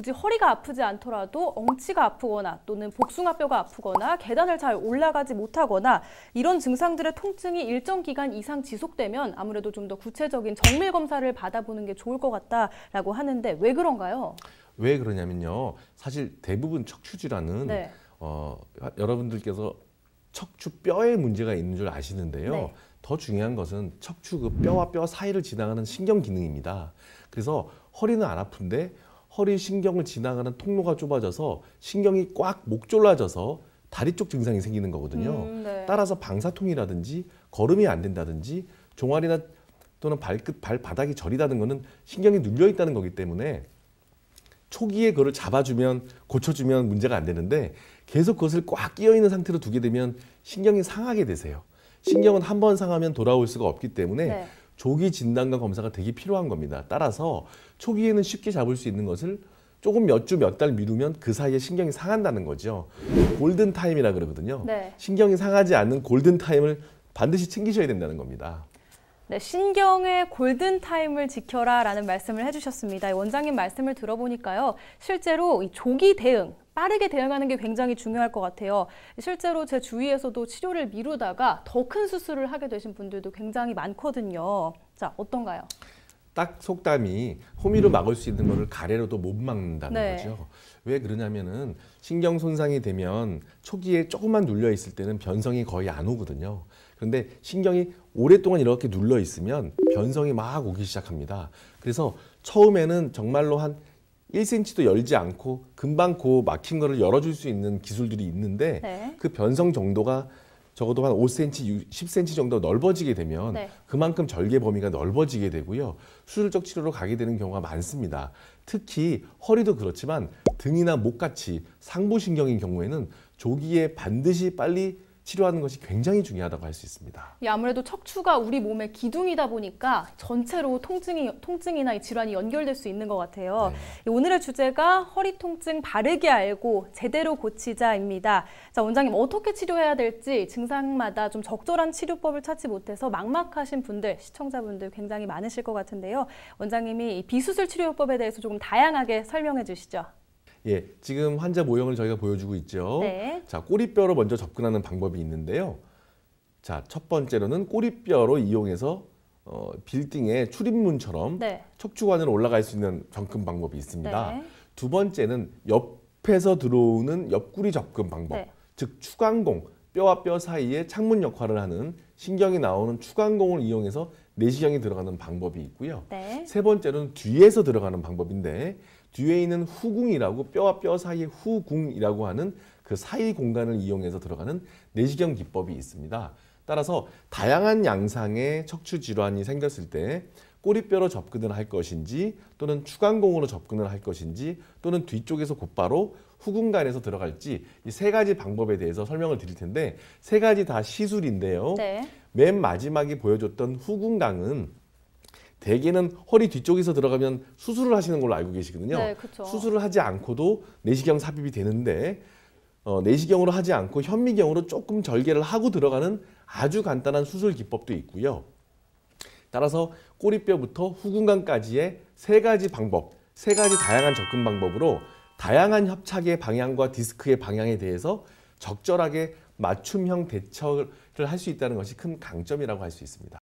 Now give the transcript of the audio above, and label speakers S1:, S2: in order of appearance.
S1: 굳이 허리가 아프지 않더라도 엉치가 아프거나 또는 복숭아뼈가 아프거나 계단을 잘 올라가지 못하거나 이런 증상들의 통증이 일정 기간 이상 지속되면 아무래도 좀 더 구체적인 정밀 검사를 받아보는 게 좋을 것 같다라고 하는데 왜 그런가요?
S2: 왜 그러냐면요. 사실 대부분 척추 질환은
S1: 네.
S2: 여러분들께서 척추 뼈에 문제가 있는 줄 아시는데요.
S1: 네.
S2: 더 중요한 것은 척추 그 뼈와 뼈 사이를 지나가는 신경 기능입니다. 그래서 허리는 안 아픈데 허리 신경을 지나가는 통로가 좁아져서 신경이 꽉 목 졸라져서 다리 쪽 증상이 생기는 거거든요.
S1: 네.
S2: 따라서 방사통이라든지 걸음이 안 된다든지 종아리나 또는 발바닥이 저리다는 것은 신경이 눌려 있다는 거기 때문에 초기에 그걸 잡아주면 고쳐주면 문제가 안 되는데 계속 그것을 꽉 끼어 있는 상태로 두게 되면 신경이 상하게 되세요. 신경은 한 번 상하면 돌아올 수가 없기 때문에
S1: 네.
S2: 조기 진단과 검사가 되게 필요한 겁니다. 따라서 초기에는 쉽게 잡을 수 있는 것을 조금 몇 주, 몇 달 미루면 그 사이에 신경이 상한다는 거죠. 골든 타임이라 그러거든요.
S1: 네.
S2: 신경이 상하지 않는 골든 타임을 반드시 챙기셔야 된다는 겁니다.
S1: 네, 신경의 골든타임을 지켜라 라는 말씀을 해주셨습니다. 원장님 말씀을 들어보니까요. 실제로 이 조기 대응, 빠르게 대응하는 게 굉장히 중요할 것 같아요. 실제로 제 주위에서도 치료를 미루다가 더 큰 수술을 하게 되신 분들도 굉장히 많거든요. 자, 어떤가요?
S2: 딱 속담이 호미로 막을 수 있는 거를 가래로도 못 막는다는
S1: 네.
S2: 거죠. 왜 그러냐면은 신경 손상이 되면 초기에 조금만 눌려 있을 때는 변성이 거의 안 오거든요. 그런데 신경이 오랫동안 이렇게 눌러 있으면 변성이 막 오기 시작합니다. 그래서 처음에는 정말로 한 1cm도 열지 않고 금방 그 막힌 거를 열어줄 수 있는 기술들이 있는데
S1: 네.
S2: 그 변성 정도가 적어도 한 5cm, 10cm 정도 넓어지게 되면
S1: 네.
S2: 그만큼 절개 범위가 넓어지게 되고요. 수술적 치료로 가게 되는 경우가 많습니다. 특히 허리도 그렇지만 등이나 목같이 상부신경인 경우에는 조기에 반드시 빨리 치료하는 것이 굉장히 중요하다고 할 수 있습니다.
S1: 아무래도 척추가 우리 몸의 기둥이다 보니까 전체로 통증이나 이 질환이 연결될 수 있는 것 같아요.
S2: 네.
S1: 오늘의 주제가 허리 통증 바르게 알고 제대로 고치자입니다. 자, 원장님 어떻게 치료해야 될지 증상마다 좀 적절한 치료법을 찾지 못해서 막막하신 분들, 시청자분들 굉장히 많으실 것 같은데요. 원장님이 이 비수술 치료법에 대해서 조금 다양하게 설명해 주시죠.
S2: 예, 지금 환자 모형을 저희가 보여주고 있죠.
S1: 네.
S2: 자, 꼬리뼈로 먼저 접근하는 방법이 있는데요. 자, 첫 번째로는 꼬리뼈로 이용해서 빌딩의 출입문처럼
S1: 네.
S2: 척추관으로 올라갈 수 있는 접근 방법이 있습니다.
S1: 네.
S2: 두 번째는 옆에서 들어오는 옆구리 접근 방법,
S1: 네.
S2: 즉 추간공, 뼈와 뼈 사이에 창문 역할을 하는 신경이 나오는 추간공을 이용해서 내시경이 들어가는 방법이 있고요.
S1: 네.
S2: 세 번째로는 뒤에서 들어가는 방법인데 뒤에 있는 후궁이라고 뼈와 뼈 사이의 후궁이라고 하는 그 사이 공간을 이용해서 들어가는 내시경 기법이 있습니다. 따라서 다양한 양상의 척추 질환이 생겼을 때 꼬리뼈로 접근을 할 것인지 또는 추간공으로 접근을 할 것인지 또는 뒤쪽에서 곧바로 후궁간에서 들어갈지 이 세 가지 방법에 대해서 설명을 드릴 텐데 세 가지 다 시술인데요.
S1: 네.
S2: 맨 마지막에 보여줬던 후궁강은 대개는 허리 뒤쪽에서 들어가면 수술을 하시는 걸로 알고 계시거든요.
S1: 네, 그렇죠.
S2: 수술을 하지 않고도 내시경 삽입이 되는데 내시경으로 하지 않고 현미경으로 조금 절개를 하고 들어가는 아주 간단한 수술 기법도 있고요. 따라서 꼬리뼈부터 후궁강까지의 세 가지 방법, 세 가지 다양한 접근 방법으로 다양한 협착의 방향과 디스크의 방향에 대해서 적절하게 맞춤형 대처를 할 수 있다는 것이 큰 강점이라고 할 수 있습니다.